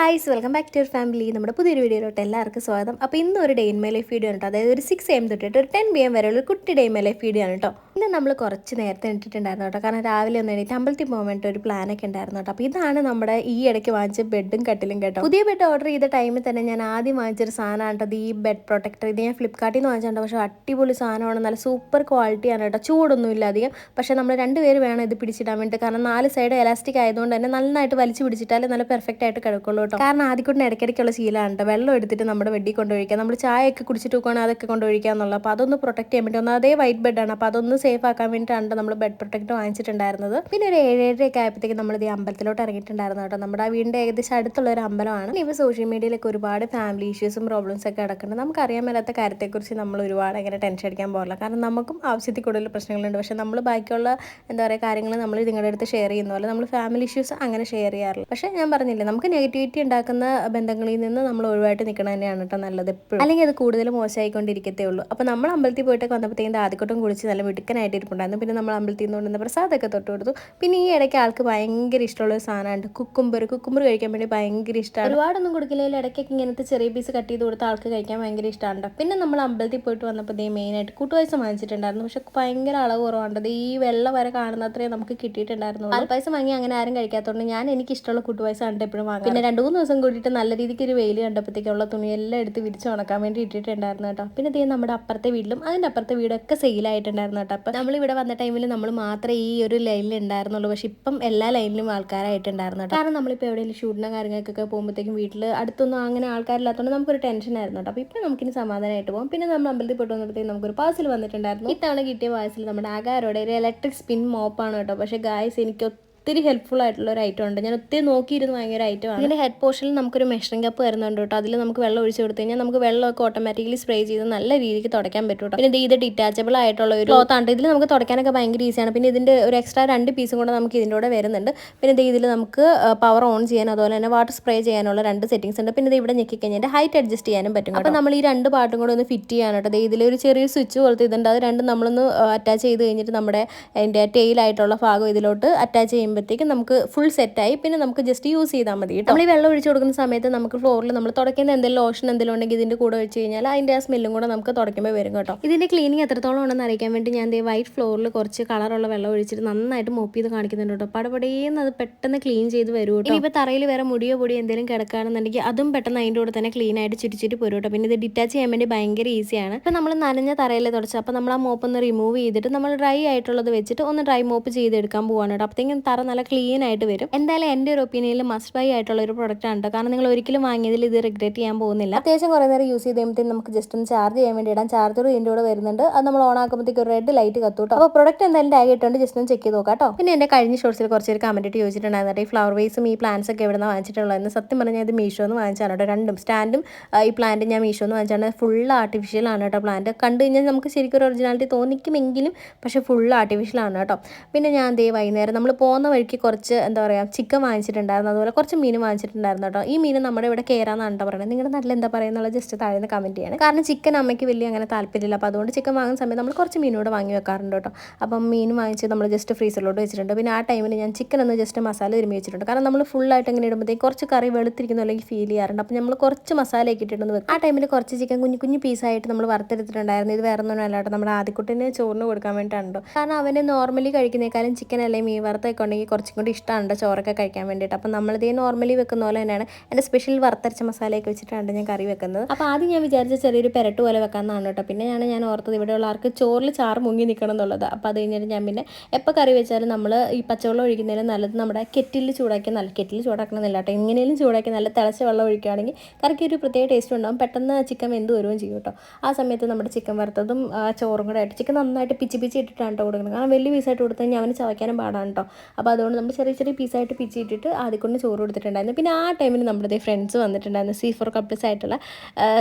Guys, welcome back to your family. നമ്മുടെ പുതിയൊരു വീഡിയോയിലോട്ട് എല്ലാവർക്കും സ്വാഗതം. അപ്പോൾ ഇന്ന് ഒരു day in my life video ആണ് കേട്ടോ. അതായത് ഒരു 6 AM തൊട്ടിട്ട് ഒരു 10 PM വരെ ഒരു കുട്ടി day in my life video ആണ് കേട്ടോ. ഇന്ന് നമ്മൾ കുറച്ച് നേരത്തെ എണീറ്റിട്ടുണ്ടായിരുന്നു കേട്ടോ. കാരണം രാവിലെ ഒന്ന് എണീറ്റ് അമ്പലത്തിൽ പോകാൻ വേണ്ടി ഒരു പ്ലാനൊക്കെ ഉണ്ടായിരുന്നു കേട്ടോ. അപ്പോൾ ഇതാണ് നമ്മുടെ ഈ ഇടയ്ക്ക് വാങ്ങിച്ച ബെഡും കട്ടിലും കേട്ടോ. പുതിയ ബെഡ് ഓർഡർ ചെയ്ത ടൈമിൽ തന്നെ ഞാൻ ആദ്യം വാങ്ങിച്ചൊരു സാധനമാണ് കേട്ടോ. ഈ ബെഡ് പ്രൊട്ടക്ടർ. ഇത് ഞാൻ ഫ്ലിപ്കാർട്ടിൽ നിന്ന് വാങ്ങിച്ചിട്ടുണ്ട്. പക്ഷേ അടിപൊളി സാധനമാണ്, നല്ല സൂപ്പർ ക്വാളിറ്റിയാണ് കേട്ടോ. ചൂടൊന്നും ഇല്ല അധികം. പക്ഷേ നമ്മൾ രണ്ടുപേര് വേണം ഇത് പിടിച്ചിടാൻ വേണ്ടി. കാരണം 4 സൈഡ് എലാസ്റ്റിക് ആയതുകൊണ്ട് തന്നെ നന്നായിട്ട് വലിച്ചു പിടിച്ചിട്ടാൽ നല്ല പെർഫെക്റ്റ് ആയിട്ട് കിടക്കുള്ളൂ കേട്ടോ. കാരണം ആദ്യക്കൂടെ ഇടയ്ക്കിടയ്ക്കുള്ള ശീലമാണ് കേട്ടോ. വെള്ളം എടുത്തിട്ട് നമ്മുടെ വെഡി കൊണ്ടുപോയിക്കാം. നമ്മൾ ചായയൊക്കെ കുടിച്ചിട്ട് നോക്കുകയാണെങ്കിൽ അതൊക്കെ കൊണ്ടുപോയിക്കുക എന്നുള്ളത്. അപ്പോൾ അതൊന്ന് പ്രൊട്ടക്ട് ചെയ്യാൻ വേണ്ടി ഒന്ന് അതേ വൈറ്റ് ബെഡാണ്. അപ്പോൾ അതൊന്ന് സേഫ് ആക്കാൻ വേണ്ടിയിട്ടാണ് നമ്മൾ ബെഡ് പ്രൊട്ടക്ടർ വാങ്ങിച്ചിട്ടുണ്ടായിരുന്നത്. പിന്നെ ഒരു 7:30 ഒക്കെ ആയപ്പോഴത്തേക്ക് നമ്മൾ ഈ അമ്പലത്തിലോട്ട് ഇറങ്ങിയിട്ടുണ്ടായിരുന്നു കേട്ടോ. നമ്മുടെ വീടിൻ്റെ ഏകദേശം അടുത്തുള്ള ഒരു അമ്പലമാണ്. ഇപ്പോൾ സോഷ്യൽ മീഡിയയിലൊക്കെ ഒരുപാട് ഫാമിലി ഇഷ്യൂസും പ്രോബ്ലംസ് ഒക്കെ കിടക്കുന്നുണ്ട്. നമുക്കറിയാൻ മേലാത്ത കാര്യത്തെക്കുറിച്ച് നമ്മൾ ഒരുപാട് അങ്ങനെ ടെൻഷൻ അടിക്കാൻ പോകില്ല. കാരണം നമുക്കും ആവശ്യത്തിൽ കൂടുതൽ പ്രശ്നങ്ങളുണ്ട്. പക്ഷേ നമ്മൾ ബാക്കിയുള്ള എന്താ പറയുക കാര്യങ്ങൾ നമ്മൾ നിങ്ങളുടെ അടുത്ത് ഷെയർ ചെയ്യുന്ന പോലെ നമ്മൾ ഫാമിലി ഇഷ്യൂസ് അങ്ങനെ ഷെയർ ചെയ്യാറില്ല. പക്ഷേ ഞാൻ പറഞ്ഞില്ലേ, നമുക്ക് നെഗറ്റിവിറ്റി ഉണ്ടാക്കുന്ന ബന്ധങ്ങളിൽ നിന്ന് നമ്മൾ ഒഴിവായിട്ട് നിൽക്കണം തന്നെയാണ് കേട്ടോ നല്ലത് എപ്പോഴും. അല്ലെങ്കിൽ അത് കൂടുതൽ മോശമായിക്കൊണ്ടിരിക്കത്തേ ഉള്ളൂ. അപ്പോൾ നമ്മൾ അമ്പലത്തിൽ പോയിട്ടൊക്കെ വന്നപ്പോഴത്തേക്കും ആദ്യക്കൊട്ടും കുളിച്ച് നല്ല മിടുക്കനായിട്ട് ഇരിപ്പുണ്ടായിരുന്നു. പിന്നെ നമ്മൾ അമ്പലത്തിൽ നിന്ന് കൊണ്ടുവന്ന പ്രസാദമൊക്കെ തൊട്ട് കൊടുത്തു. പിന്നെ ഈ ഇടയ്ക്ക് ആൾക്ക് ഭയങ്കര ഇഷ്ടമുള്ള ഒരു സാധനമുണ്ട്, കുക്കുംബർ കഴിക്കാൻ വേണ്ടി ഭയങ്കര ഇഷ്ടമാണ്. ഒരുപാടൊന്നും കൊടുക്കില്ലെങ്കിൽ ഇടയ്ക്കൊക്കെ ഇങ്ങനത്തെ ചെറിയ പീസ് കട്ട് ചെയ്ത് കൊടുത്ത ആൾക്ക് കഴിക്കാൻ ഭയങ്കര ഇഷ്ടമാണ്. പിന്നെ നമ്മൾ അമ്പലത്തിൽ പോയിട്ട് വന്നപ്പോൾ മെയിനായിട്ട് കൂട്ടുപായസം വാങ്ങിച്ചിട്ടുണ്ടായിരുന്നു. പക്ഷെ ഭയങ്കര അളവ് കുറവുണ്ട്. ഈ വെള്ള വരെ കാണുന്ന അത്രയും നമുക്ക് കിട്ടിയിട്ടുണ്ടായിരുന്നു. പാൽപ്പായസം വാങ്ങി അങ്ങനെ ആരും കഴിക്കാത്തതുകൊണ്ട് എനിക്ക് ഇഷ്ടമുള്ള കൂട്ടുപായസം ഉണ്ട് എപ്പോഴും വാങ്ങാം. പിന്നെ 2-3 ദിവസം കൂടിയിട്ട് നല്ല രീതിക്ക് ഒരു വെയിൽ കണ്ടപ്പോഴത്തേക്കുള്ള തുണിയെല്ലാം എടുത്ത് വിരിച്ച് ഉണക്കാൻ വേണ്ടി ഇട്ടിട്ടുണ്ടായിരുന്നു കേട്ടോ. പിന്നെ ഇത് നമ്മുടെ അപ്പുറത്തെ വീട്ടിലും അതിൻ്റെ അപ്പുറത്തെ വീടൊക്കെ സെയിലായിട്ടുണ്ടായിരുന്നു കേട്ടോ. അപ്പം നമ്മളിവിടെ വന്ന ടൈമിൽ നമ്മൾ മാത്രമേ ഈ ഒരു ലൈനിൽ ഉണ്ടായിരുന്നുള്ളൂ. പക്ഷെ ഇപ്പം എല്ലാ ലൈനിലും ആൾക്കാരായിട്ടുണ്ടായിരുന്നു കേട്ടോ. കാരണം നമ്മളിപ്പോൾ എവിടെയെങ്കിലും ഷൂട്ടിനോ കാര്യങ്ങൾക്കൊക്കെ പോകുമ്പോഴത്തേക്കും വീട്ടിൽ അടുത്തൊന്നും അങ്ങനെ ആൾക്കാരില്ലാത്തതുകൊണ്ട് നമുക്കൊരു ടെൻഷൻ ആയിരുന്നു കേട്ടോ. അപ്പോൾ ഇപ്പം നമുക്കിനി സമാധാനമായിട്ട് പോകും. പിന്നെ നമ്മൾ അമ്പലത്തിൽ പോയിട്ട് വന്നപ്പോഴത്തേക്കും നമുക്കൊരു പാഴ്സൽ വന്നിട്ടുണ്ടായിരുന്നു. ഇത്തവണ കിട്ടിയ പാഴ്സൽ നമ്മുടെ ആകാരോടെ ഒരു ഇലക്ട്രിക് സ്പിൻ മോപ്പാണ് കേട്ടോ. പക്ഷേ ഗായ്സ്, എനിക്ക് ഒത്തിരി ഹെൽപ്ഫുൾ ആയിട്ടുള്ള ഒരു ഐറ്റം ഉണ്ട്. ഞാൻ ഒത്തിരി നോക്കിയിരുന്ന് വാങ്ങിയ ഒരു ഐറ്റമാണ്. ഇതിൻ്റെ ഹെഡ് പോർഷനിൽ നമുക്കൊരു മെഷറിംഗ് കപ്പ് വരുന്നുണ്ട് കേട്ടോ. അതിൽ നമുക്ക് വെള്ളം ഒഴിച്ച് കൊടുത്തു കഴിഞ്ഞാൽ നമുക്ക് വെള്ളമൊക്കെ ഓട്ടോമാറ്റിക്കലി സ്പ്രേ ചെയ്ത് നല്ല രീതിക്ക് തുടയ്ക്കാൻ പറ്റും കേട്ടോ. പിന്നെ ഇത് ഡിറ്റാച്ചബിൾ ആയിട്ടുള്ള ഒരു ക്ലോത്താണ്. ഇതിൽ നമുക്ക് തുടയ്ക്കാനൊക്കെ ഭയങ്കര ഈസിയാണ്. പിന്നെ ഇതിൻ്റെ ഒരു എക്സ്ട്രാ 2 പീസും കൂടെ നമുക്ക് ഇതിൻ്റെ കൂടെ വരുന്നുണ്ട്. പിന്നെ ഇതിൽ നമുക്ക് പവർ ഓൺ ചെയ്യാൻ അതുപോലെ തന്നെ വാട്ടർ സ്പ്രേ ചെയ്യാനുള്ള 2 സെറ്റിംഗ്സ് ഉണ്ട്. പിന്നെ ഇവിടെ ഞെക്കി കഴിഞ്ഞാൽ ഹൈറ്റ് അഡ്ജസ്റ്റ് ചെയ്യാനും പറ്റും. അപ്പോൾ നമ്മൾ ഈ 2 പാർട്ടും കൂടെ ഒന്ന് ഫിറ്റ് ചെയ്യാൻ കേട്ടോ. ഇതിലൊരു ചെറിയ സ്വിച്ച് പോലത്തെ ഇതുണ്ട്. അത് രണ്ടും നമ്മളൊന്ന് അറ്റാച്ച് ചെയ്ത് കഴിഞ്ഞിട്ട് നമ്മുടെ അതിൻ്റെ ടെയിലായിട്ടുള്ള ഭാഗം ഇതിലോട്ട് അറ്റാച്ച് ചെയ്യുമ്പോഴത്തേക്കും നമുക്ക് ഫുൾ സെറ്റായി. പിന്നെ നമുക്ക് ജസ്റ്റ് യൂസ് ചെയ്താൽ മതി കേട്ടോ. നമ്മൾ ഈ വെള്ളം ഒഴിച്ച് കൊടുക്കുന്ന സമയത്ത് നമുക്ക് ഫ്ലോറിൽ നമ്മൾ തുടയ്ക്കുന്ന എന്തെങ്കിലും ലോഷൻ എന്തെങ്കിലും ഉണ്ടെങ്കിൽ ഇതിൻ്റെ കൂടെ ഒഴിച്ച് കഴിഞ്ഞാൽ അതിൻ്റെ ആ സ്മെല്ലും കൂടെ നമുക്ക് തുടയ്ക്കുമ്പോൾ വരും കേട്ടോ. ഇതിൻ്റെ ക്ലീനിങ് എത്രത്തോളം ഉണ്ടെന്ന് അറിയിക്കാൻ വേണ്ടി ഞാൻ വൈറ്റ് ഫ്ലോറിൽ കുറച്ച് കളറുള്ള വെള്ളം ഒഴിച്ചിട്ട് നന്നായിട്ട് മോപ്പ് ചെയ്ത് കാണിക്കുന്നുണ്ട് കേട്ടോ. പടപടേന്ന് അത് പെട്ടെന്ന് ക്ലീൻ ചെയ്ത് വരും കേട്ടോ. ഇനിയിപ്പോൾ തറയിൽ വേറെ മുടിയോ പൊടിയോ എന്തെങ്കിലും കിടക്കുകയാണെന്നുണ്ടെങ്കിൽ അതും പെട്ടെന്ന് അതിൻ്റെ കൂടെ തന്നെ ക്ലീൻ ആയിട്ട് ചുറ്റിച്ചിട്ട് പോരും കേട്ടോ. പിന്നെ ഇത് ഡിറ്റാച്ച് ചെയ്യാൻ വേണ്ടി ഭയങ്കര ഈസിയാണ്. ഇപ്പോൾ നമ്മൾ നനഞ്ഞ തറയിൽ തുടച്ച് അപ്പോൾ നമ്മൾ ആ മോപ്പ് ഒന്ന് റിമൂവ് ചെയ്തിട്ട് നമ്മൾ ഡ്രൈ ആയിട്ടുള്ളത് വെച്ചിട്ട് ഒന്ന് ഡ്രൈ മോപ്പ് ചെയ്തെടുക്കാൻ പോവാണ് കേട്ടോ. അപ്പോഴത്തേക്കും തറ നല്ല ക്ലീൻ ആയിട്ട് വരും. എന്തായാലും എൻ്റെ ഒരു ഒപ്പീനിയനിൽ മസ്റ്റ് ബൈ ആയിട്ടുള്ള ഒരു പ്രൊഡക്റ്റ് ആണ് കേട്ടോ. കാരണം നിങ്ങൾ ഒരിക്കലും വാങ്ങിയതിൽ ഇത് റിഗ്രറ്റ് ചെയ്യാൻ പോകുന്നില്ല. അത്യാവശ്യം കുറേ നേരം യൂസ് ചെയ്ത് കഴിയുമ്പോഴത്തേക്കും നമുക്ക് ജസ്റ്റ് ഒന്ന് ചാർജ് ചെയ്യാൻ വേണ്ടി ഇടാം. ചാർജർ ഇതിൻ്റെ കൂടെ വരുന്നുണ്ട്. അത് നമ്മൾ ഓൺ ആക്കുമ്പോഴത്തേക്ക് ഒരു റെഡ് ലൈറ്റ് കത്തും കേട്ടോ. അപ്പോൾ പ്രൊഡക്റ്റ് എന്തായാലും ടാഗ് ഇട്ടുണ്ട്, ജസ്റ്റ് ഒന്ന് ചെക്ക് ചെയ്ത് നോക്കാം കേട്ടോ. പിന്നെ എൻ്റെ കഴിഞ്ഞ ഷോർട്സിൽ കുറച്ചൊരു കമൻറ്റ് ഇട്ട് ചോദിച്ചിട്ടുണ്ടായിരുന്നു, ഈ ഫ്ലവർ വേസും ഈ പ്ലാന്റ്സ് ഒക്കെ എവിടെ നിന്ന് വാങ്ങിച്ചിട്ടുള്ളതെന്ന്. സത്യം പറഞ്ഞാൽ ഇത് മീഷോ എന്ന് വാങ്ങിച്ചാണ് കേട്ടോ. രണ്ടും സ്റ്റാൻഡും ഈ പ്ലാന്റും ഞാൻ മീഷോ എന്ന് വാങ്ങിച്ചാണ്. ഫുൾ ആർട്ടിഫിഷ്യൽ ആണ് കേട്ടോ. പ്ലാന്റ് കണ്ടു കഴിഞ്ഞാൽ നമുക്ക് ശരിക്കും ഒരു ഒറിജിനാലിറ്റി തോന്നിക്കുമെങ്കിലും പക്ഷേ ഫുൾ ആർട്ടിഫിഷ്യൽ ആണ് കേട്ടോ. പിന്നെ ഞാൻ വൈകുന്നേരം നമ്മൾ പോകുന്ന വഴിക്ക് കുറച്ച് എന്താ പറയുക ചിക്കൻ വാങ്ങിച്ചിട്ടുണ്ടായിരുന്നു. അതുപോലെ കുറച്ച് മീൻ വാങ്ങിച്ചിട്ടുണ്ടായിരുന്നു കേട്ടോ. ഈ മീൻ നമ്മുടെ ഇവിടെ കേറാന്നാണ് കേട്ടോ പറയുന്നത്. നിങ്ങളുടെ നാട്ടിൽ എന്താ പറയുന്നത് ജസ്റ്റ് താഴെ നിന്ന് കമൻറ്റ് ചെയ്യണം. കാരണം ചിക്കൻ അമ്മയ്ക്ക് വലിയ അങ്ങനെ താല്പര്യമില്ല. അപ്പോൾ അതുകൊണ്ട് ചിക്കൻ വാങ്ങുന്ന സമയത്ത് നമ്മൾ കുറച്ച് മീനോട് വാങ്ങി വെക്കാറുണ്ട് കേട്ടോ. അപ്പം മീൻ വാങ്ങിച്ച് നമ്മൾ ജസ്റ്റ് ഫ്രീസറിലോട്ട് വെച്ചിട്ടുണ്ട്. പിന്നെ ആ ടൈമിൽ ഞാൻ ചിക്കൻ ഒന്ന് ജസ്റ്റ് മസാല തിരുമ്മി വെച്ചിട്ടുണ്ട്. കാരണം നമ്മൾ ഫുള്ളായിട്ട് ഇങ്ങനെ ഇടുമ്പോഴത്തേക്ക് കുറച്ച് കറി വെളുത്തിരിക്കുന്നു അല്ലെങ്കിൽ ഫീൽ ചെയ്യാറുണ്ട്. അപ്പോൾ നമ്മൾ കുറച്ച് മസാലയൊക്കെ ഇട്ടിട്ടൊന്ന് വെക്കും. ആ ടൈമിൽ കുറച്ച് ചിക്കൻ കുഞ്ഞു പീസായിട്ട് നമ്മൾ വറുത്തെടുത്തിട്ടുണ്ടായിരുന്നു. ഇത് വേറെ ഒന്നും അല്ലാട്ടോ, നമ്മുടെ ആദ്യക്കുട്ടിന് ചോറിന് കൊടുക്കാൻ വേണ്ടിയിട്ടുണ്ടോ. കാരണം അവന് നോർമലി കഴിക്കുന്നേക്കാളും ചിക്കൻ അല്ലെങ്കിൽ മീൻ വറുത്തൊക്കെ ഉണ്ടെങ്കിൽ കുറച്ചും കൂടി ഇഷ്ടമാണ് ചോറൊക്കെ കഴിക്കാൻ വേണ്ടിയിട്ട്. അപ്പം നമ്മളിതേ നോർമലി വെക്കുന്ന പോലെ തന്നെയാണ്. എൻ്റെ സ്പെഷ്യൽ വറുത്തരച്ച മസാലയൊക്കെ വെച്ചിട്ടാണ് ഞാൻ കറി വെക്കുന്നത്. അപ്പോൾ ആദ്യം ഞാൻ വിചാരിച്ച ചെറിയൊരു പെരട്ട് പോലെ വെക്കാമെന്നാണ് കേട്ടോ. പിന്നെ ഞാൻ ഓർത്തത് ഇവിടെയുള്ള ആർക്ക് ചോറിൽ ചാറ് മുങ്ങി നിൽക്കണം എന്നുള്ളത്. അപ്പോൾ അത് കഴിഞ്ഞിട്ട് ഞാൻ പിന്നെ എപ്പോൾ കറി വെച്ചാലും നമ്മൾ ഈ പച്ചവെള്ളം ഒഴിക്കുന്നതിലും നല്ലത് നമ്മുടെ കെറ്റിൽ ചൂടാക്കണമെന്നില്ല കേട്ടോ. എങ്ങനെയും ചൂടാക്കി നല്ല തിളച്ച വെള്ളം ഒഴിക്കുകയാണെങ്കിൽ കറിക്ക് ഒരു പ്രത്യേക ടേസ്റ്റ് ഉണ്ടാകും. പെട്ടെന്ന് ചിക്കൻ വെന്ത് വരുകയും ചെയ്യും കേട്ടോ. ആ സമയത്ത് നമ്മുടെ ചിക്കൻ വറുത്തതും ചോറും കൂടെ ആയിട്ട് ചിക്കൻ നന്നായിട്ട് പിച്ചി ഇട്ടിട്ടാണ് കേട്ടോ കൊടുക്കുന്നത്. കാരണം വലിയ പീസായിട്ട് കൊടുത്തു കഴിഞ്ഞാൽ അവന് ചവയ്ക്കാനും പാടാണ് കേട്ടോ. അപ്പോൾ അതുകൊണ്ട് നമ്മൾ ചെറിയ പീസായിട്ട് പിച്ചി ഇട്ടിട്ട് ആദ്യം ചോറ് കൊടുത്തിട്ടുണ്ടായിരുന്നു. പിന്നെ ആ ടൈമിൽ നമ്മുടെ ഫ്രണ്ട്സ് വന്നിട്ടുണ്ടായിരുന്നു. C4 കപ്പിൾസ് ആയിട്ടുള്ള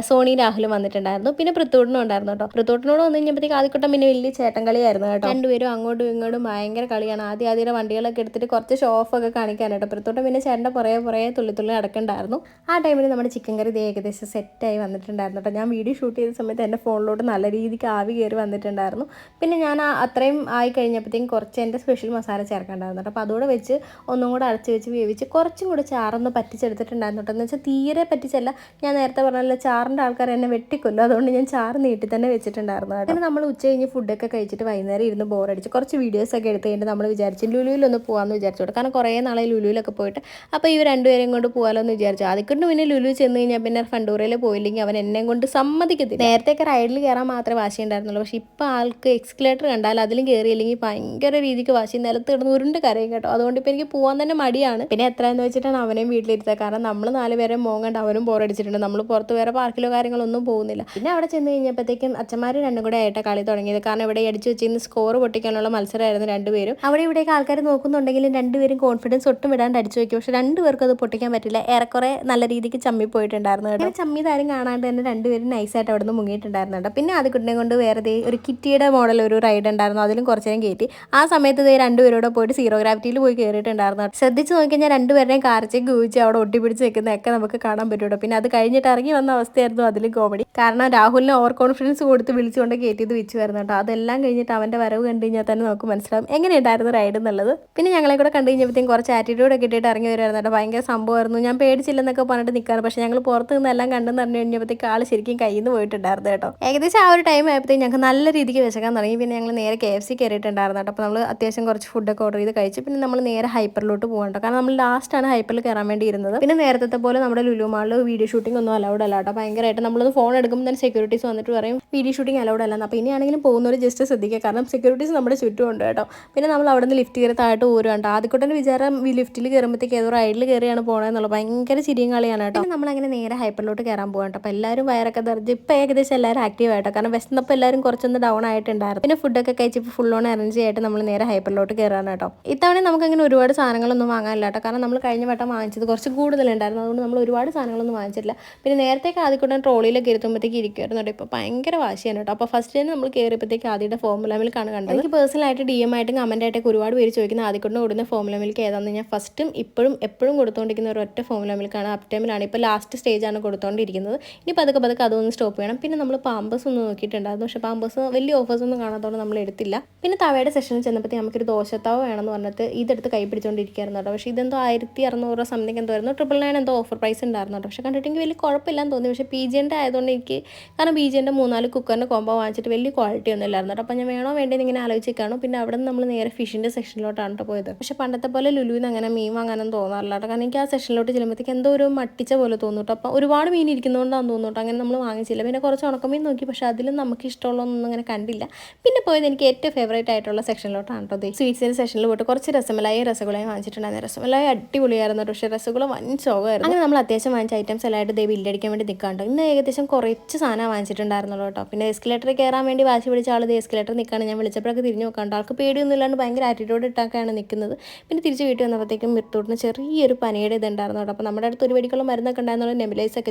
സോണി രാഹുലും വന്നിട്ടുണ്ടായിരുന്നു. പിന്നെ പൃഥ്വിനും ഉണ്ടായിരുന്നു കേട്ടോ. പൃഥ്വിനോട് വന്നു കഴിഞ്ഞപ്പോഴത്തേക്ക് ആദ്യക്കൂട്ടം പിന്നെ വലിയ ചേട്ടൻ കളിയായിരുന്നു കേട്ടോ. രണ്ടുപേരും അങ്ങോട്ടും ഇങ്ങോട്ടും ഭയങ്കര കളിയാണ്. ആദ്യം വണ്ടികളൊക്കെ എടുത്തിട്ട് കുറച്ച് ഷോ ഓഫ് ഒക്കെ കാണിക്കാനായിട്ട്. പൃഥ്വിട്ടം പിന്നെ ചേട്ടൻ്റെ പുറകെ തുള്ളി നടക്കണ്ടായിരുന്നു. ആ ടൈമിൽ നമ്മുടെ ചിക്കൻ കറി ഏകദേശം സെറ്റായി വന്നിട്ടുണ്ടായിരുന്നു കേട്ടോ. ഞാൻ വീഡിയോ ഷൂട്ട് ചെയ്ത സമയത്ത് എൻ്റെ ഫോണിലോട്ട് നല്ല രീതിക്ക് ആവി കയറി വന്നിട്ടുണ്ടായിരുന്നു. പിന്നെ ഞാൻ അത്രയും ആയി കഴിഞ്ഞപ്പോഴത്തേക്കും കുറച്ച് എൻ്റെ സ്പെഷ്യൽ മസാല ചേർക്കണ്ടായിരുന്നു കേട്ടോ. അപ്പോൾ അതുകൂടെ വെച്ച് ഒന്നും കൂടെ അടച്ച് വെച്ച് വേവിച്ച് കുറച്ചും കൂടെ ചാറൊന്ന് പറ്റിച്ചെടുത്തിട്ടുണ്ടായിരുന്നു കേട്ടോ. എന്ന് വെച്ചാൽ തീരെ പറ്റിച്ചല്ല, ഞാൻ നേരത്തെ പറഞ്ഞല്ലോ ചാറിൻ്റെ ആൾക്കാർ എന്നെ വെട്ടിക്കൊല്ലോ, അതുകൊണ്ട് ഞാൻ ചാറ് നീട്ടി തന്നെ വെച്ചിട്ടുണ്ടായിരുന്നു കേട്ടോ. അങ്ങനെ നമ്മൾ ഉച്ച കഴിഞ്ഞ് ഫുഡൊക്കെ കഴിച്ചിട്ട് വൈകുന്നേരം ഇരുന്ന് ബോറടിച്ച് കുറച്ച് വീഡിയോസൊക്കെ എടുത്ത് കഴിഞ്ഞിട്ട് നമ്മൾ വിചാരിച്ചു ലുലുവിലൊന്ന് പോകാമെന്ന് വിചാരിച്ചു കേട്ടോ. കാരണം കുറേ നാളെ ലുലുവിലൊക്കെ പോയിട്ട് അപ്പോൾ ഇവർ രണ്ടുപേരെയും കൊണ്ട് പോകാമല്ലോ എന്ന് വിചാരിച്ചു. അതിക്കൊണ്ട് പിന്നെ ലുലു ചെന്ന് കഴിഞ്ഞാൽ പിന്നെ ഫണ്ടൂറയിൽ പോയില്ലെങ്കിൽ അവൻ എന്നെ കൊണ്ട് സമ്മതിക്കത്തില്ല. നേരത്തെയൊക്കെ റൈഡിൽ കയറാൻ മാത്രമേ വാശി ഉണ്ടായിരുന്നുള്ളൂ, പക്ഷേ ഇപ്പോൾ ആൾക്ക് എക്സ്കലേറ്റർ കണ്ടാൽ അതിലും കയറിയില്ലെങ്കിൽ ഭയങ്കര രീതിക്ക് വാശി, നിലത്ത് കിടന്ന് ഉരുണ്ട് കരയും കേട്ടോ. അതുകൊണ്ട് ഇപ്പോൾ എനിക്ക് പോകാൻ തന്നെ മടിയാണ്. പിന്നെ എത്രയെന്ന് വെച്ചിട്ടാണ് അവനെയും വീട്ടിലിരുത്തുക, കാരണം നമ്മൾ 4 പേരെ കണ്ട് അവനും ബോറടിച്ചിട്ടുണ്ട്. നമ്മൾ പുറത്ത് വേറെ പാർക്കിലോ കാര്യങ്ങളൊന്നും പോകുന്നില്ല. പിന്നെ അവിടെ ചെന്ന് കഴിഞ്ഞപ്പോഴത്തേക്കും അച്ഛന്മാർ രണ്ടും കൂടെ ആയിട്ട് കളി തുടങ്ങിയത്. കാരണം ഇവിടെ അടിച്ചു വെച്ചിരുന്ന സ്കോർ പൊട്ടിക്കാനുള്ള മത്സരമായിരുന്നു രണ്ടുപേരും. അവിടെ ഇവിടെയൊക്കെ ആൾക്കാർ നോക്കുന്നുണ്ടെങ്കിലും രണ്ടുപേരും കോൺഫിഡൻസ് ഒട്ടും വിടാണ്ട് അടിച്ചു വയ്ക്കും. പക്ഷേ രണ്ടുപേർക്കും അത് പൊട്ടിക്കാൻ പറ്റില്ല. ഏറെക്കുറെ നല്ല രീതിക്ക് ചമ്മി പോയിട്ടുണ്ടായിരുന്നു കേട്ടോ. ചമ്മിതാരും കാണാണ്ട് തന്നെ രണ്ടുപേരും നൈസായിട്ട് അവിടെ നിന്ന് മുങ്ങിയിട്ടുണ്ടായിരുന്നു കേട്ടോ. പിന്നെ അത് കുട്ടിനെ കൊണ്ട് വേറെ ഒരു കിറ്റിയുടെ മോഡൽ ഒരു റൈഡ് ഉണ്ടായിരുന്നു, അതിലും കുറച്ച് നേരം കയറ്റി. ആ സമയത്ത് രണ്ടുപേരോടെ പോയിട്ട് സീറോ ഗ്രാവിറ്റിയിൽ പോയി കയറിയിട്ടുണ്ടായിരുന്നു. ശ്രദ്ധിച്ച് നോക്കി കഴിഞ്ഞാൽ രണ്ടുപേരുടെയും കാർച്ചയും കൂച്ച് അവിടെ ഒട്ടിപ്പിടിച്ച് നിൽക്കുന്നതൊക്കെ നമുക്ക് കാണാൻ പറ്റും. പിന്നെ അത് കഴിഞ്ഞിട്ട് ഇറങ്ങി വന്ന അവസ്ഥയായിരുന്നു അതിൽ കോമഡി. കാരണം രാഹുലിന് ഓവർ കോൺഫിഡൻസ് കൊടുത്ത് വിളിച്ചുകൊണ്ട് കയറ്റിയത് വെച്ച് വരുന്നു കേട്ടോ. അതെല്ലാം കഴിഞ്ഞിട്ട് അവൻ്റെ വരവ് കണ്ടു കഴിഞ്ഞാൽ തന്നെ നമുക്ക് മനസ്സിലാവും എങ്ങനെയുണ്ടായിരുന്നു റൈഡ് എന്നുള്ളത്. പിന്നെ ഞങ്ങളെ കൂടെ കണ്ടു കഴിഞ്ഞപ്പോഴത്തേക്കും കുറച്ച് ആറ്റിറ്റ്യൂഡ് ഒക്കെ ഇട്ടിട്ട് ഇറങ്ങി വരുമായിരുന്നു കേട്ടോ. ഭയങ്കര സംഭവമായിരുന്നു. ഞാൻ പേടിച്ചില്ലെന്നൊക്കെ പറഞ്ഞിട്ട് നിൽക്കാറ്, പക്ഷേ ഞങ്ങൾ പുറത്ത് നിന്നെല്ലാം കണ്ടെന്ന് പറഞ്ഞു കഴിഞ്ഞപ്പോഴത്തേക്ക് ആൾ ശരിക്കും കയ്യിൽ നിന്ന് പോയിട്ടുണ്ടായിരുന്നു കേട്ടോ. ഏകദേശം ആ ഒരു ടൈം ആയപ്പോഴത്തേക്കും ഞങ്ങൾക്ക് നല്ല രീതിക്ക് വിശക്കാൻ തുടങ്ങി. പിന്നെ ഞങ്ങൾ നേരെ KFC കയറിയിട്ടുണ്ടായിരുന്നു കേട്ടോ. അപ്പോൾ നമ്മൾ അത്യാവശ്യം കുറച്ച് ഫുഡൊക്കെ ഓർഡർ ചെയ്ത് കഴിച്ചു. പിന്നെ നമ്മൾ നേരെ ഹൈപ്പറിലോട്ട് പോകണ്ടോ, കാരണം നമ്മൾ ലാസ്റ്റാണ് ഹൈപ്പറിൽ കയറാൻ വേണ്ടി ഇരുന്നത്. പിന്നെ നേരത്തെ പോലെ നമ്മുടെ ലുലു മാളിൽ വീഡിയോ ഷൂട്ടിംഗ് ഒന്നും അലൗഡ് അല്ല കേട്ടോ. ഭയങ്കരമായിട്ട് നമ്മളൊന്ന് ഫോൺ എടുക്കുമ്പോൾ തന്നെ സെക്യൂരിറ്റീസ് വന്നിട്ട് പറയും വീഡിയോ ഷൂട്ടിംഗ് അലൗഡ് അല്ല. അപ്പോൾ ഇനിയാണെങ്കിലും പോകുന്നവർ ജസ്റ്റ് ശ്രദ്ധിക്കുക, കാരണം സെക്യൂരിറ്റീസ് നമ്മുടെ ചുറ്റും ഉണ്ട് കേട്ടോ. പിന്നെ നമ്മൾ അവിടെ നിന്ന് ലിഫ്റ്റ് കയറി താഴോട്ട് പോരുകയാണ്. ആദ്യക്കൂട്ടൻ്റെ വിചാരം ലിഫ്റ്റിൽ കയറുമ്പോഴത്തേക്ക് ഏതോ റൈഡിൽ കയറിയാണ് പോകണമെന്നുള്ളത്. ഭയങ്കര ചിരിയും കളിയാണ് കേട്ടോ. പിന്നെ നമ്മളങ്ങനെ നേരെ ഹൈപ്പറിലോട്ട് കയറാൻ പോകാം കേട്ടോ. അപ്പോൾ എല്ലാവരും വയറൊക്കെ തെറിച്ച് ഇപ്പോൾ ഏകദേശം എല്ലാവരും ആക്റ്റീവ് ആയിട്ടോ, കാരണം വിശന്നപ്പോൾ എല്ലാവരും കുറച്ചൊന്ന് ഡൗൺ ആയിട്ടുണ്ടായിരുന്നു. പിന്നെ ഫുഡൊക്കെ കഴിച്ചപ്പോൾ ഫുൾ ഓൺ എനർജി ആയിട്ട് നമ്മൾ നേരെ ഹൈപ്പറിലോട്ട് കയറാൻ കേട്ടോ. ഇത്തവണ നമുക്കങ്ങനെ ഒരുപാട് സാധനങ്ങളൊന്നും വാങ്ങാനില്ല കേട്ടോ, കാരണം നമ്മൾ കഴിഞ്ഞ വട്ടം വാങ്ങിച്ചത് കുറച്ച് കൂടുതലുണ്ടായിരുന്നു. അതുകൊണ്ട് നമ്മൾ ഒരുപാട് സാധനങ്ങളൊന്നും വാങ്ങിച്ചിട്ടില്ല. പിന്നെ നേരത്തേക്ക് ആദ്യക്കൂട്ടം ട്രോളിയിലൊക്കെ ഇരുത്തുമ്പോഴത്തേക്ക് ഇരിക്കുമായിരുന്നു കേട്ടോ. ഇപ്പോൾ ഭയങ്കര വാശിയാണ് കേട്ടോ. അപ്പോൾ ഫസ്റ്റ് തന്നെ നമ്മൾ കയറിയപ്പോഴത്തേക്ക് ആദ്യത്തെ ഫോർമുല മിൽക്കാണ് കണ്ടത്. എനിക്ക് പേഴ്സണലായിട്ട് DM ആയിട്ടും കമൻ്റ് ആയിട്ടൊക്കെ ഒരുപാട് പേര് ചോദിക്കുന്ന ആദ്യക്കൂട്ടം കൊടുക്കുന്ന ഫോർമുല മിൽക്ക് ഏതാണെന്ന്. ഞാൻ ഫസ്റ്റും ഇപ്പോഴും എപ്പോഴും കൊടുത്തുകൊണ്ടിരിക്കുന്ന ഒരൊറ്റ ഫോർമുല മിൽക്കാണ്. അപ് ടൈമിലാണ് ഇപ്പോൾ ലാസ്റ്റ് സ്റ്റേജാണ് കൊടുത്തുകൊണ്ടിരിക്കുന്നത്. ഇനി പതുക്കെ അതൊന്ന് സ്റ്റോപ്പ് ചെയ്യണം. പിന്നെ നമ്മൾ പാമ്പേഴ്സ് ഒന്ന് നോക്കിയിട്ടുണ്ടായിരുന്നു, പക്ഷേ പാമ്പേഴ്സ് വലിയ ഓഫേഴ്സൊന്നും കാണാത്തതുകൊണ്ട് നമ്മൾ എടുത്തില്ല. പിന്നെ തവയുടെ സെഷനിൽ ചെന്നപ്പോഴത്തേക്ക് നമുക്കൊരു ദോശത്താവ് വേണമെന്ന് പറഞ്ഞിട്ട് ഇതെടുത്ത് കൈ പിടിച്ചുകൊണ്ടിരിക്കുകയായിരുന്നു കേട്ടോ. പക്ഷേ ഇതെന്തോ 1600 സംതിങ് എന്തോ ആയിരുന്നു, 999 എന്തോ ഓഫർ പ്രൈസ് ഉണ്ടായിരുന്നു കേട്ടോ. പക്ഷേ കണ്ടിട്ടെങ്കിൽ വലിയ കുഴപ്പമില്ലാന്ന് തോന്നി. പക്ഷേ PGൻ്റെ ആയതുകൊണ്ട് എനിക്ക്, കാരണം PGൻ്റെ 3-4 കുക്കറിൻ്റെ കോമ്പോ വാങ്ങിച്ചിട്ട് വലിയ ക്വാളിറ്റി ഒന്നും ഇല്ലായിരുന്നു കേട്ടോ. അപ്പോൾ ഞാൻ വേണോ വേണ്ടേന്ന് ഇങ്ങനെ ആലോചിച്ചിരിക്കുകയാണ്. പിന്നെ അവിടെ നിന്ന് നമ്മൾ നേരെ ഫിഷിൻ്റെ സെക്ഷനിലോട്ടാണ് കേട്ടോ പോയത്. പക്ഷേ പണ്ടത്തെ പോലെ ലുലുവിന് അങ്ങനെ മീൻ വാങ്ങാനൊന്നും തോന്നാറില്ല കേട്ടോ. കാരണം എനിക്ക് ആ സെഷനിലോട്ട് ചെല്ലുമ്പോഴത്തേക്ക് എന്തോ ഒരു മട്ടിച്ച പോലെ തോന്നും കേട്ടോ. അപ്പോൾ ഒരുപാട് മീൻ ഇരിക്കുന്നതുകൊണ്ടാണ് തോന്നുന്നു കേട്ടോ. അങ്ങനെ നമ്മൾ വാങ്ങിച്ചില്ല. പിന്നെ കുറച്ച് ഉണക്കമീൻ നോക്കി, പക്ഷേ അതിലും നമുക്ക് ഇഷ്ടമുള്ളതൊന്നും അങ്ങനെ കണ്ടില്ല. പിന്നെ പോയത് എനിക്ക് ഏറ്റവും ഫേവറേറ്റ് ആയിട്ടുള്ള സെക്ഷനിലോട്ടാണ് കേട്ടോ. സ്വീറ്റ്സിൻ്റെ സെക്ഷനിൽ പോയിട്ട് കുറച്ച് രസമലായും രസഗുളയും വാങ്ങിച്ചിട്ടുണ്ടായിരുന്നു. രസമലായി അടിപൊളിയായിരുന്നു, പക്ഷേ രസഗുള വൻ ചോകമായിരുന്നു. അങ്ങനെ നമ്മൾ അത്യാവശ്യം വാങ്ങിച്ച ഐറ്റംസ് എല്ലായിട്ട് ബില്ലടിക്കാൻ വേണ്ടി നിൽക്കാണ്ട് ഇന്ന് ഏകദേശം കുറച്ച് സാധനം വാങ്ങിച്ചിട്ടുണ്ടായിരുന്നുള്ളൂ കേട്ടോ. പിന്നെ എസ്കലേറ്ററിൽ കയറാൻ വേണ്ടി വാശി പിടിച്ച ആൾ എസ്കലേറ്റർ നിൽക്കാണ്. ഞാൻ വിളിച്ചപ്പോഴൊക്കെ തിരിഞ്ഞു നോക്കാണ്ട് ആൾക്ക് പേടിയൊന്നും ഇല്ലാണ്ട് ഭയങ്കര ആറ്റിറ്റ്യൂഡ് ഇട്ടൊക്കെയാണ് നിൽക്കുന്നത്. പിന്നെ തിരിച്ച് വീട്ടിൽ വന്നപ്പോഴത്തേക്കും മിർത്തൂട്ടിന് ചെറിയൊരു പനിയുടെ ഇതുണ്ടായിരുന്നു കേട്ടോ. അപ്പോൾ നമ്മുടെ അടുത്ത് ഒരു വെടിക്കുള്ള മരുന്നൊക്കെ ഉണ്ടായിരുന്നുള്ള നെബിലൈസൊക്കെ